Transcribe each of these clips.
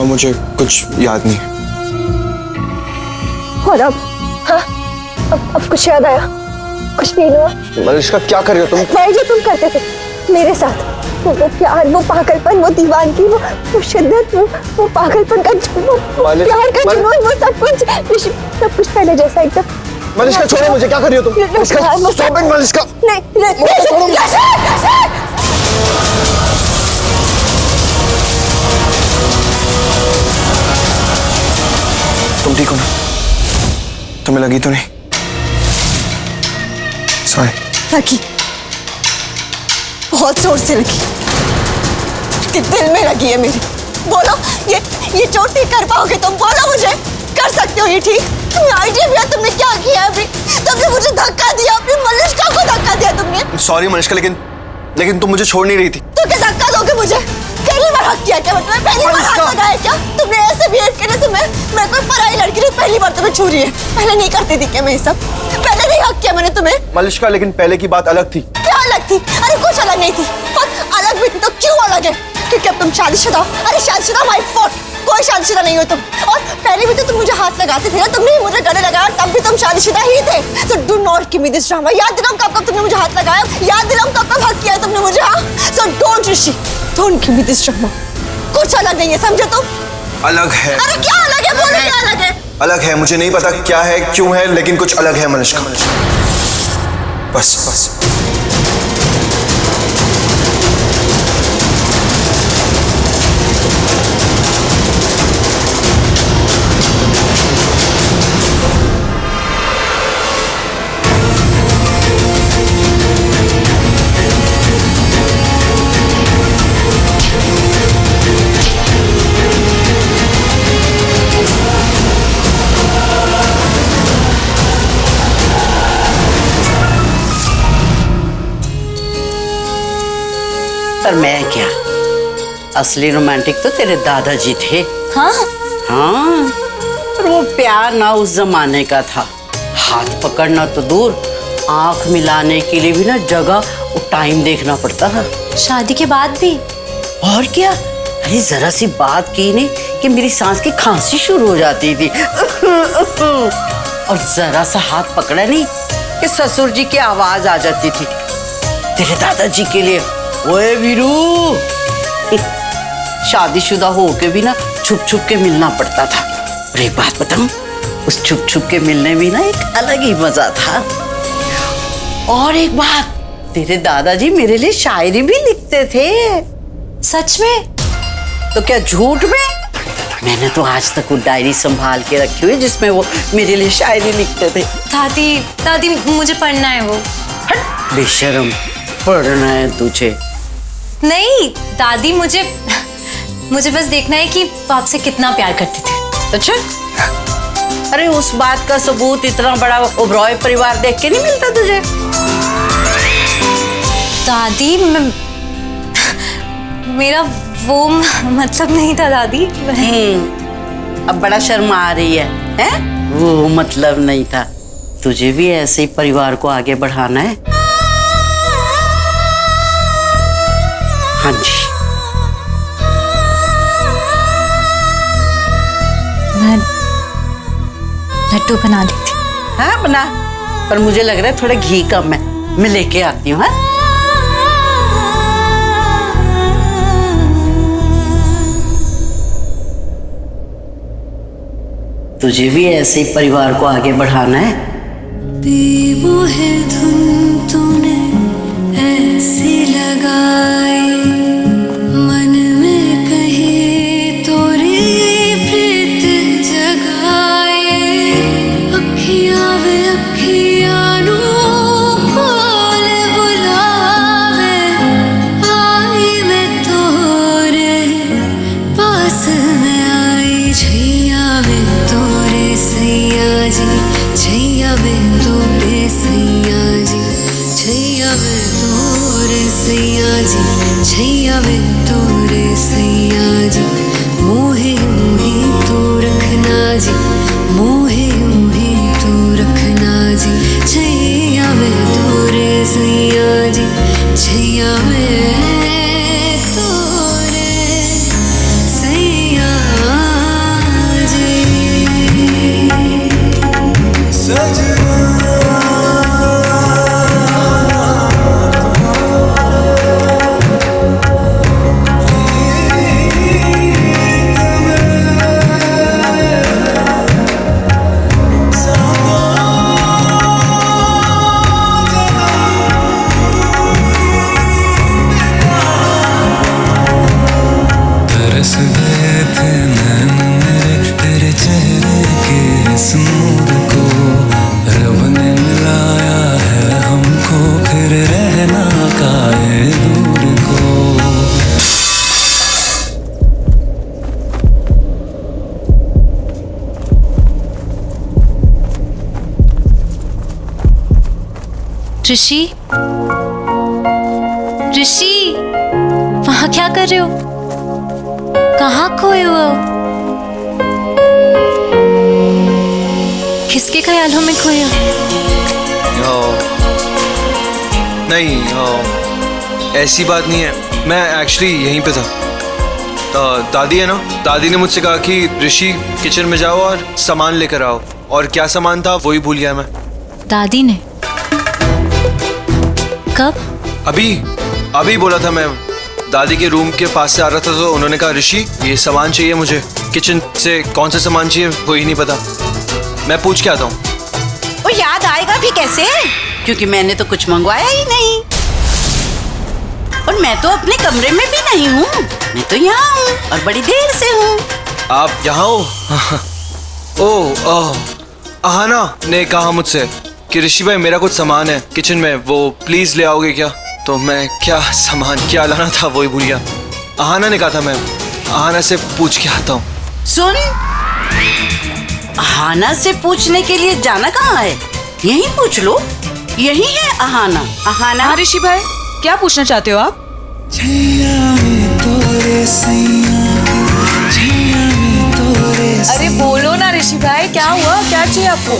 मुझे कुछ याद नहीं। और अब हाँ, अब कुछ याद आया? कुछ नहीं हुआ? मलिष्का क्या कर रही हो तुम? वही जो तुम करते थे मेरे साथ, वो प्यार, वो पागलपन, वो दीवानगी, वो शिद्दत, वो पागलपन का, वो प्यार का जुनून, वो सब कुछ पहले जैसा एकदम। मलिष्का छोड़ो मुझे, क्या कर रही हो तुम? Stop it, Malishka. तुम ठीक हो ना? तुम्हें लगी तो नहीं? सॉरी। लगी, बहुत जोर से लगी, दिल में लगी है मेरे। बोलो, ये चोट ठीक कर पाओगे तुम? बोलो मुझे, कर सकते हो ये ठीक? तुम्हें आइडिया भी है तुमने क्या किया अभी? तुमने मुझे धक्का दिया, अपनी मलिष्का को धक्का दिया तुमने। सॉरी मलिष्का, लेकिन तुम मुझे छोड़ नहीं रही थी। तो क्या धक्का दोगे मुझे? पहली बार हक किया क्या? मतलब पहली बार हाथ लगाया क्या? तुमने ऐसे बिहेव करने से मैं कोई पराई लड़की नहीं, पहली बार तुम्हें छू रही है। पहले नहीं करती थी क्या मैं ये सब? पहले नहीं हक किया मैंने तुम्हें? मलिष्का, लेकिन पहले की बात अलग थी। क्या अलग थी? अरे कुछ अलग नहीं थी। अलग भी थी तो क्यों अलग है? क्योंकि अब तुम शादीशुदा। अरे शादीशुदा माय फॉल्ट, कोई शादीशुदा नहीं हो तुम। और पहले भी तो तुम मुझे हाथ लगाते थे ना, तुमने ही मुझे गले लगाया, तब भी तुम शादीशुदा ही थे। So do not give me this drama। याद दिलाओ कब तुमने मुझे हाथ लगाया, याद दिलाओ कब हक किया तुमने मुझे। हाँ, so don't Rishi, don't give me this drama। कुछ अलग नहीं है, समझे तुम? अलग है। अरे क्या अलग है? बोलो क्या अलग है? अलग है, मुझे नहीं पता क्या है, क्यों है, लेकिन कुछ अलग है मलिष्का। बस। पर मैं क्या, असली रोमांटिक तो तेरे दादाजी थे। हाँ पर वो प्यार ना उस जमाने का था। हाथ पकड़ना तो दूर, आंख मिलाने के लिए भी ना जगह और टाइम देखना पड़ता था। शादी के बाद भी? और क्या, अरे जरा सी बात की नहीं कि मेरी सांस की खांसी शुरू हो जाती थी। और जरा सा हाथ पकड़ा नहीं कि ससुर जी की आवाज आ जाती थी। तेरे दादाजी के लिए, ओए वीरू, शादीशुदा होके भी ना छुप छुप के मिलना पड़ता था। और एक बात बताऊं, उस छुप छुप के मिलने में ना एक अलग ही मजा था। और एक बात, तेरे दादाजी मेरे लिए शायरी भी लिखते थे। सच में? तो क्या झूठ में? मैंने तो आज तक वो डायरी संभाल के रखी हुई जिसमें वो मेरे लिए शायरी लिखते थे। दादी मुझे पढ़ना है वो। हट बेशरम, पढ़ना है तुझे? नहीं दादी, मुझे बस देखना है कि वो आपसे कितना प्यार करती थी। अच्छा, अरे उस बात का सबूत इतना बड़ा ओबरॉय परिवार देख के नहीं मिलता तुझे? दादी मेरा वो मतलब नहीं था दादी। अब बड़ा शर्म आ रही है? वो मतलब नहीं था। तुझे भी ऐसे ही परिवार को आगे बढ़ाना है। हाँ जी, मैं लड्डू बना देती। हाँ बना, पर मुझे लग रहा है थोड़ा घी कम है, मैं लेके आती हूँ। हाँ, तुझे भी ऐसे ही परिवार को आगे बढ़ाना है। है धुन तूने ऐसी लगाई, मन में कहीं तोरी प्रीत जगाए। अखियां वे अखियां नू खोल बुलावे, आई मैं तोरे पास में आई। छैया वे तोरे सैया जी, छैया वे तोरे सैया जी, छैया वे तोरे सैया जी, छैया वे तोरे सैया जी। मोहे मोहे तू रखना जी, मोहे मोहे तू रखना जी। छैया वे तोरे सैया जी, छैया वे तोरे सैया दूर को। ऋषि, ऋषि, वहां क्या कर रहे हो? कहाँ खोए हुए हो? किसके ख्यालों में खोए हो? नहीं, ऐसी बात नहीं है। मैं एक्चुअली यहीं पे था। दादी है ना, दादी ने मुझसे कहा कि ऋषि किचन में जाओ और सामान लेकर आओ, और क्या सामान था वही भूल गया मैं। दादी ने? कब? अभी अभी बोला था। मैं दादी के रूम के पास से आ रहा था तो उन्होंने कहा ऋषि ये सामान चाहिए मुझे। किचन से कौन सा सामान चाहिए वही नहीं पता। मैं पूछ के आता हूँ। वो याद आएगा भी कैसे, क्योंकि मैंने तो कुछ मंगवाया ही नहीं। और मैं तो अपने कमरे में भी नहीं हूँ, मैं तो यहाँ हूँ और बड़ी देर से हूँ। आप यहाँ हो? ओह, आहाना ने कहा मुझसे कि ऋषि भाई मेरा कुछ सामान है किचन में, वो प्लीज ले आओगे क्या? तो मैं क्या सामान क्या लाना था वही भूल गया। आहाना ने कहा था, मैं आहाना से पूछ के आता हूँ। सुन, आहाना से पूछने के लिए जाना कहाँ है? यहीं पूछ लो, यही है आहाना। आहाना। हाँ ऋषि भाई, क्या पूछना चाहते हो आप? अरे बोलो ना ऋषि भाई, क्या हुआ, क्या चाहिए आपको?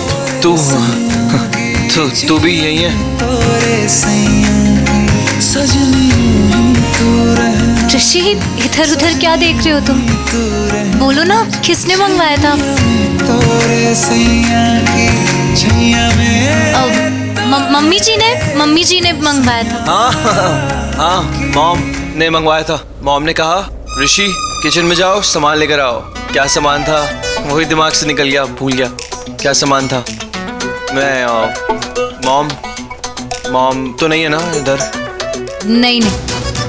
तू भी यही है? ऋषि, इधर उधर क्या देख रहे हो तुम? बोलो ना, किसने मंगवाया था? मम्मी जी ने मंगवाया था। हाँ, मॉम ने मंगवाया था। मॉम ने कहा ऋषि किचन में जाओ सामान लेकर आओ। क्या सामान था वही दिमाग से निकल गया, भूल गया क्या सामान था। मैं मॉम तो नहीं है ना इधर? नहीं।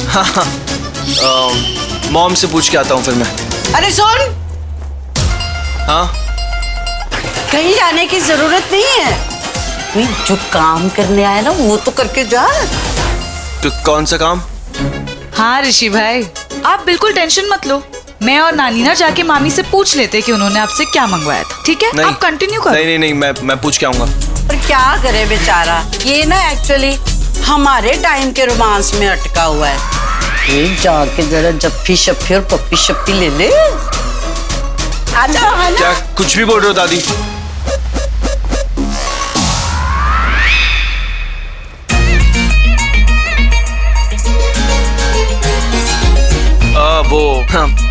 हाँ, मॉम से पूछ के आता हूँ फिर मैं। अरे सुन, हाँ, कहीं जाने की जरूरत नहीं है। जो काम करने आया ना वो तो करके जा। तो कौन सा काम? हाँ ऋषि भाई, आप बिल्कुल टेंशन मत लो। मैं और नानी ना जाके मामी से पूछ लेते कि उन्होंने आपसे क्या मंगवाया था। ठीक है, आप कंटिन्यू करो। नहीं, मैं पूछ के आऊंगा। पर क्या करे बेचारा, ये ना एक्चुअली हमारे टाइम के रोमांस में अटका हुआ है। ये जाके जरा जप्फी शप्फी और पप्पी शप्पी ले ले। आजा। क्या कुछ भी बोल रहे हो दादी?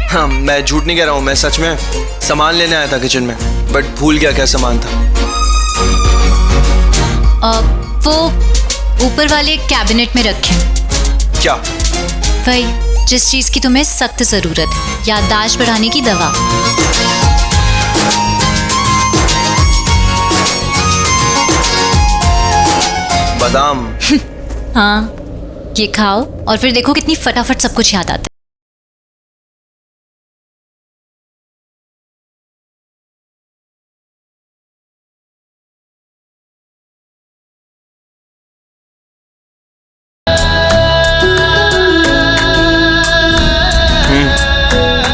हाँ, मैं झूठ नहीं कह रहा हूँ। मैं सच में सामान लेने आया था किचन में, बट भूल गया क्या सामान था। वो ऊपर वाले एक कैबिनेट में रखे। क्या? वही जिस चीज की तुम्हें सख्त जरूरत है, याददाश्त बढ़ाने की दवा। बादाम। हाँ, ये खाओ और फिर देखो कितनी फटाफट सब कुछ याद आता है।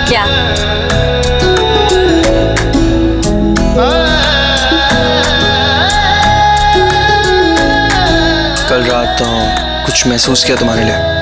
क्या? कल रात तो कुछ महसूस किया तुम्हारे लिए।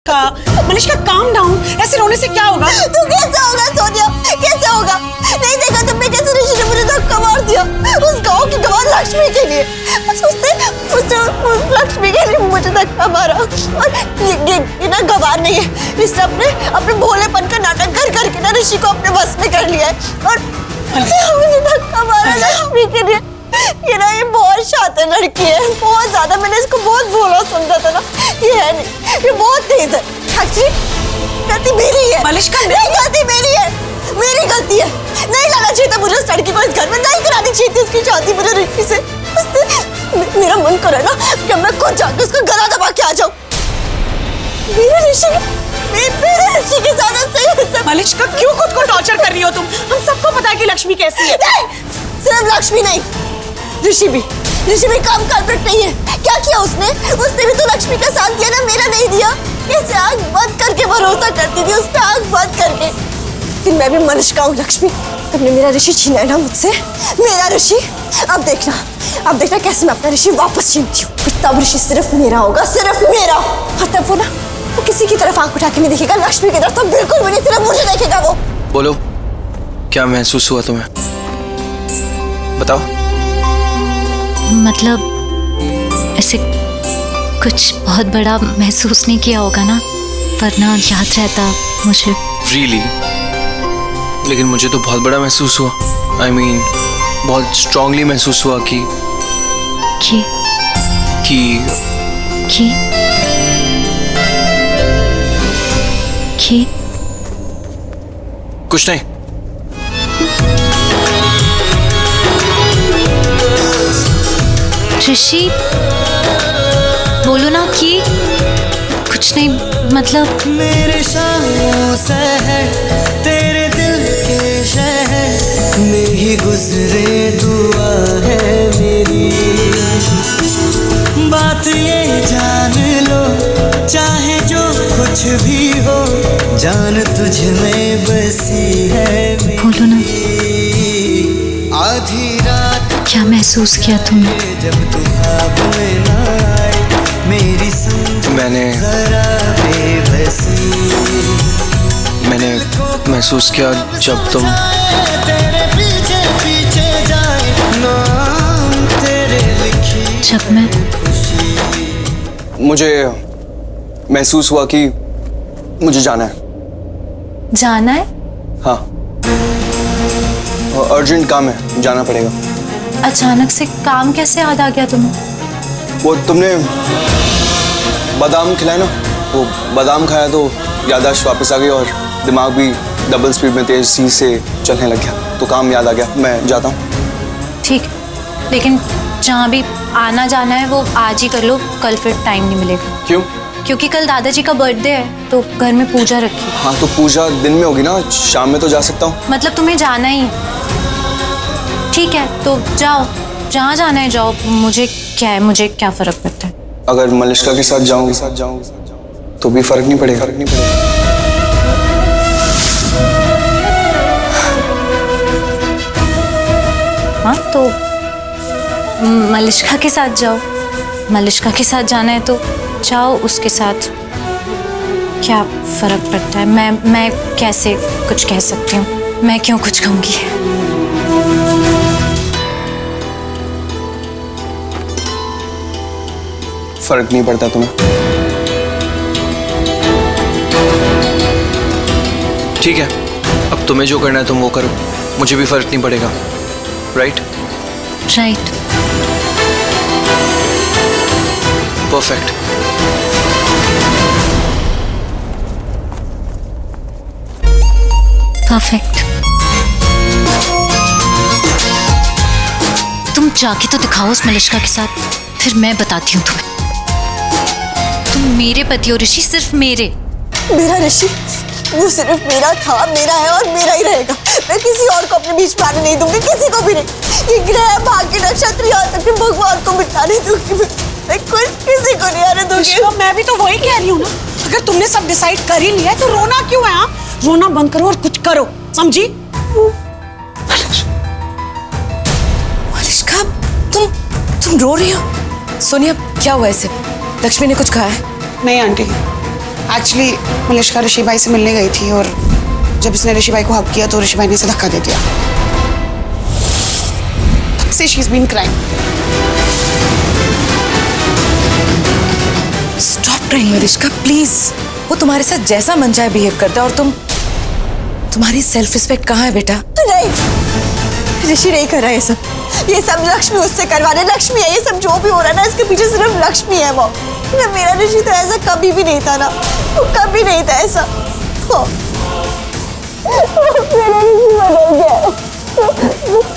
मलिश्का काम डाउन, ऐसे रोने से क्या होगा? तो कैसे होगा सोनिया, कैसे होगा? नहीं देखा तुमने कैसे ऋषि ने मुझे धक्का मार दिया उस गांव की गवाह लक्ष्मी के लिए। उसने लक्ष्मी के लिए मुझे धक्का मारा। और ये ना गवार नहीं है, इसने अपने भोलेपन का नाटक कर करके ना ऋषि को अपने बस में कर लिया है। और मुझे धक्का मारा लक्ष्मी के लिए। ये बहुत शातिर लड़की है, बहुत ज्यादा। मैंने इसको बहुत भोला समझा था ना, ये है नहीं, ये बहुत तेज है। एक्चुअली गलती मेरी है। मलिश्का नहीं, गलती मेरी है, मेरी गलती है। नहीं लाना चाहिए था मुझे उस लड़की को इस घर में, नहीं करानी चाहिए थी उसकी शादी मुझे ऋषि से। मेरा मन करे ना कि मैं खुद जाकर उसका गला दबा के आ जाऊं। मेरे ऋषि के साथ। मलिश्का क्यों खुद को टॉर्चर कर रही हो तुम? हम सबको पता है कि लक्ष्मी कैसी है। नहीं, सिर्फ लक्ष्मी नहीं, ऋषि भी कम कल्प्रिट नहीं है। क्या किया उसने भी तो लक्ष्मी का साथ दिया ना, मेरा नहीं दिया। कैसे आंख बंद करके भरोसा करती थी उस पर, आंख बंद करके। लेकिन मैं भी मलिश्का हूँ लक्ष्मी। तुमने मेरा ऋषि छीना है ना मुझसे, मेरा ऋषि। अब देखना कैसे मैं अपना ऋषि वापस छीनती हूँ। तब ऋषि सिर्फ मेरा होगा, सिर्फ मेरा। और तब वो किसी की तरफ आंख उठा के नहीं देखेगा, लक्ष्मी की तरफ तो बिल्कुल भी नहीं, सिर्फ मुझे देखेगा वो। बोलो, क्या महसूस हुआ तुम्हें? बताओ। मतलब ऐसे कुछ बहुत बड़ा महसूस नहीं किया होगा ना, वरना याद रहता मुझे। Really? लेकिन मुझे तो बहुत बड़ा महसूस हुआ। I mean, बहुत स्ट्रांगली महसूस हुआ कि कुछ नहीं। ऋषि, बोलो ना कि कुछ नहीं, मतलब मेरे शामों से है तेरे दिल के शहर में ही गुजरे दुआ है मेरी। बात ये जान लो, चाहे जो कुछ भी हो, जान तुझ में बसी है मेरी। बोलो ना, आधी रात क्या महसूस किया तुमने? जब तू ख्वाब में ना आए, मेरी समझ मैंने महसूस किया जब तुम तेरे पीछे पीछे जाए, नाम तेरे लिखी। जब मैं मुझे महसूस हुआ कि मुझे जाना है। जाना है? हाँ, अर्जेंट काम है, जाना पड़ेगा। अचानक से काम कैसे याद आ गया तुम्हें? वो तुमने बादाम खिलाया ना, वो बादाम खाया तो याददाश्त वापस आ गई और दिमाग भी डबल स्पीड में तेजी से चलने लग गया, तो काम याद आ गया। मैं जाता हूँ। ठीक, लेकिन जहाँ भी आना जाना है वो आज ही कर लो, कल फिर टाइम नहीं मिलेगा। क्यों? क्योंकि कल दादाजी का बर्थडे है, तो घर में पूजा रखी। हाँ, तो पूजा दिन में होगी ना, शाम में तो जा सकता हूँ। मतलब तुम्हें जाना ही है? ठीक है, तो जाओ, जहाँ जाना है जाओ, मुझे क्या फर्क पड़ता है। अगर मलिश्का के साथ जाऊँ तो भी फर्क नहीं पड़ेगा। हाँ, तो मलिश्का के साथ जाओ। मलिश्का के साथ जाना है तो जाओ, उसके साथ क्या फर्क पड़ता है? मैं कैसे कुछ कह सकती हूँ? मैं क्यों कुछ कहूँगी? फर्क नहीं पड़ता तुम्हें? ठीक है, अब तुम्हें जो करना है तुम वो करो, मुझे भी फर्क नहीं पड़ेगा। राइट? राइट। परफेक्ट। परफेक्ट। तुम जाके तो दिखाओ उस मलिश्का के साथ, फिर मैं बताती हूँ तुम्हें। तुम मेरे पति हो ऋषि, सिर्फ मेरे। मेरा ऋषि वो सिर्फ मेरा था, मेरा है और मेरा ही रहेगा। मैं किसी और को अपने बीच में आने नहीं दूंगी, किसी को भी नहीं। ये ग्रह भाग्य नक्षत्र यहाँ तक कि भगवान को मिटा नहीं दूंगी। मैं कुछ किसी को नहीं आने दूंगी। मैं भी तो वही कह रही हूँ ना, अगर तुमने सब डिसाइड कर ही लिया है तो रोना क्यों है? हाँ, रोना बंद करो और कुछ करो, समझी? मलिश्का, तुम रो रही हो? सोनिया, क्या हुआ इसे? लक्ष्मी ने कुछ कहा है? नहीं आंटी, एक्चुअली मलिश्का ऋषि भाई से मिलने गई थी और जब इसने ऋषि भाई को हक किया तो ऋषि भाई ने इसे धक्का दे दिया। से she is been crying. Stop crying Malishka please. वो तुम्हारे साथ जैसा मन चाहे बिहेव करता है और तुम्हारी सेल्फ रिस्पेक्ट कहाँ है बेटा? नहीं, ऋषि नहीं कर रहा है ये सब लक्ष्मी उससे करवा रही। लक्ष्मी है ये सब जो भी हो रहा है ना, इसके पीछे सिर्फ लक्ष्मी है। वो मेरा ऋषि तो ऐसा कभी भी नहीं था ना, वो कभी नहीं था ऐसा। मेरा ऋषि बदल गया,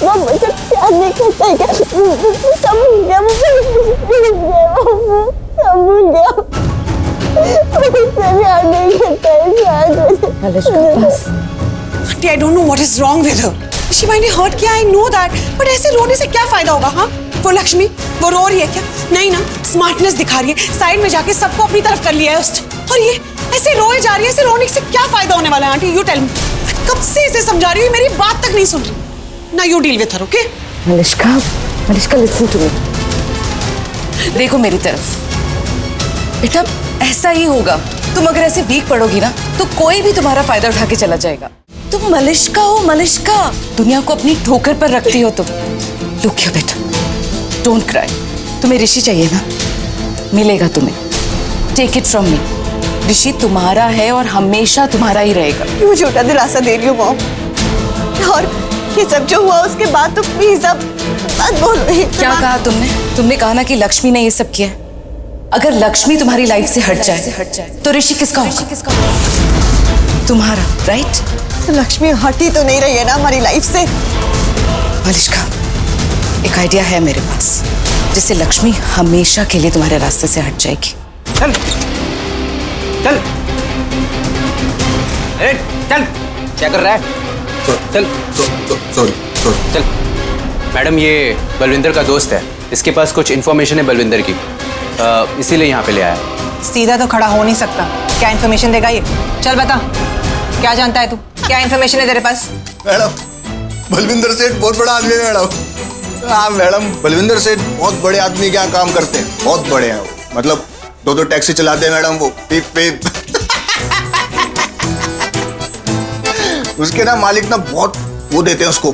वो मुझे प्यार नहीं करता है क्या? सब भूल गया, सब भूल गया, मुझसे प्यार नहीं करता है। I don't know what is wrong with her. ऋषि भाई ने हर्ट किया, I know that, but ऐसे रोने से क्या फायदा होगा? हाँ, वो लक्ष्मी वो रो रही है क्या? नहीं ना, स्मार्टनेस दिखा रही है, साइड में जाके सबको अपनी तरफ कर लिया है उसने। और ये ऐसे रोए जा रही है, ऐसे रोने से क्या फायदा होने वाला है? Aunty you tell me. कब से इसे समझा रही हूँ, मेरी बात तक नहीं सुन रही ना। You deal with her, okay? Malishka listen to me. देखो मेरी तरफ बेटा, ऐसा ही होगा। तुम अगर ऐसे वीक पड़ोगी ना तो कोई भी तुम्हारा फायदा उठा के चला जाएगा। तुम मलिश्का हो, मलिश्का। दुनिया को अपनी ठोकर पर रखती हो तुम। लुक हियर बेटा, डोंट क्राई। तुम्हें ऋषि चाहिए ना, मिलेगा तुम्हें। टेक इट फ्रॉम मी, ऋषि तुम्हारा है और हमेशा तुम्हारा ही रहेगा। क्यों झूठा दिलासा दे रही हो मॉम? और ये सब जो हुआ उसके बाद तो प्लीज अब मत बोलो। क्या कहा तुमने? तुमने कहा ना कि लक्ष्मी ने ये सब किया। अगर लक्ष्मी तुम्हारी लाइफ से हट जाए तो ऋषि किसका होगा? तुम्हारा, राइट? लक्ष्मी हटी तो नहीं रही है ना हमारी लाइफ से। मलिश्का, एक आइडिया है मेरे पास जिससे लक्ष्मी हमेशा के लिए तुम्हारे रास्ते से हट जाएगी। चल चल, अरे चल, क्या कर रहा है? चल सॉरी चल। मैडम ये बलविंदर का दोस्त है, इसके पास कुछ इन्फॉर्मेशन है बलविंदर की, इसीलिए यहाँ पे ले आया। सीधा तो खड़ा हो नहीं सकता, क्या इन्फॉर्मेशन देगा ये? चल बता, क्या जानता है तू? क्या इन्फॉर्मेशन है तेरे पास? मैडम बलविंदर सेठ बहुत बड़ा आदमी है मैडम। हाँ मैडम, बलविंदर सेठ बहुत बड़े आदमी क्या काम करते हैं, बहुत बड़े हैं। मतलब दो टैक्सी चलाते हैं मैडम वो, पीप पीप। उसके ना मालिक ना बहुत वो देते हैं उसको,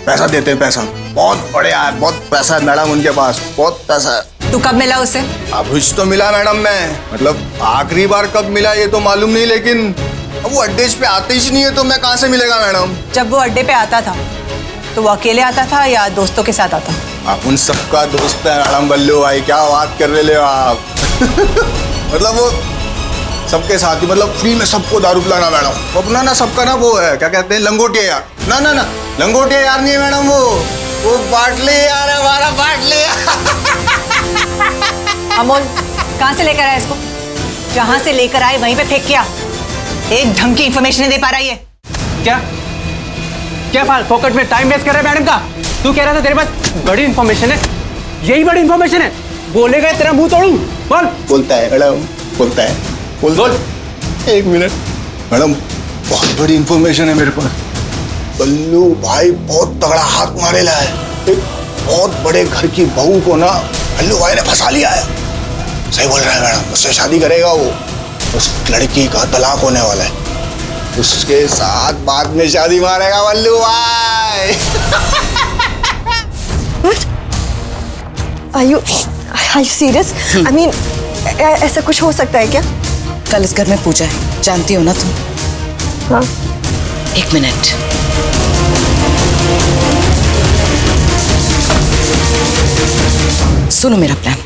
पैसा देते हैं, पैसा बहुत बड़े यार, बहुत पैसा है मैडम उनके पास, बहुत पैसा है। तू कब मिला उससे? अब कुछ तो मिला मैडम मैं, मतलब आखिरी बार कब मिला ये तो मालूम नहीं, लेकिन अब वो अड्डे पे आते ही नहीं है तो मैं कहाँ से मिलेगा मैडम? जब वो अड्डे पे आता था तो वो अकेले आता था या दोस्तों के साथ आता? आप उन सबका दोस्त है मैडम बल्लू भाई, क्या बात कर रहे हो आप? मतलब वो सबके साथ ही, मतलब फ्री में सबको दारू पिलाना मैडम। वो अपना ना सबका ना वो है, क्या कहते हैं, लंगोटिया यार। ना ना ना, लंगोटिया यार नहीं है मैडम, वो बाटले यार है हमारा, बाटले। अमोल कहाँ से लेकर आया इसको? जहाँ से लेकर आए वहीं पे फेंक किया। एक ढंग की इंफॉर्मेशन नहीं दे पा रही है। क्या क्या फाल फोकट में टाइम वेस्ट कर रहा है मैडम का? तू कह रहा था तेरे पास बड़ी इंफॉर्मेशन है, यही बड़ी इंफॉर्मेशन है। बोलेगा तेरा मुंह तोड़ूं? बोल। बोलता है मैडम, बोलता है, बोल। एक मिनट मैडम, बहुत बड़ी इंफॉर्मेशन है मेरे पास। बल्लू भाई बहुत तगड़ा हाथ मारेला है, एक बहुत बड़े घर की बहू को ना बल्लू भाई ने फंसा लिया है। सही बोल रहा है मैडम, उससे शादी करेगा वो, उस लड़की का तलाक होने वाला है, उसके साथ बाद में शादी मारेगा बल्लू भाई। Are you serious? I mean, ऐसा कुछ हो सकता है क्या? कल इस घर में पूजा है, जानती हो ना तुम? हाँ। एक मिनट। सुनो मेरा प्लान।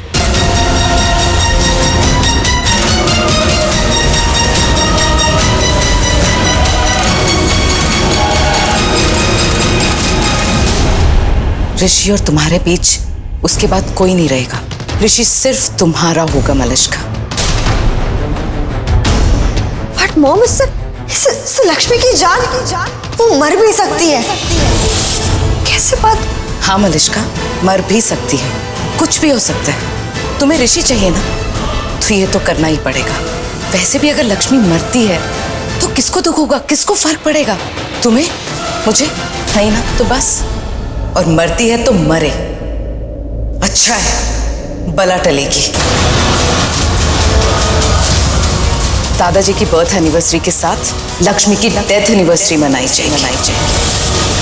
ऋषि और तुम्हारे बीच उसके बाद कोई नहीं रहेगा। ऋषि सिर्फ तुम्हारा होगा मलिश्का। बट मॉम, इससे लक्ष्मी की जान वो मर भी सकती है। कैसे बात? हाँ मलिश्का, मर भी सकती है, कुछ भी हो सकता है। तुम्हें ऋषि चाहिए ना, तो ये तो करना ही पड़ेगा। वैसे भी अगर लक्ष्मी मरती है तो किसको दुख होगा, किसको फर्क पड़ेगा? तुम्हें, मुझे नहीं ना, तो बस। और मरती है तो मरे, अच्छा है, बला टलेगी। दादाजी की बर्थ एनिवर्सरी के साथ लक्ष्मी की डेथ एनिवर्सरी मनाई जाएगी।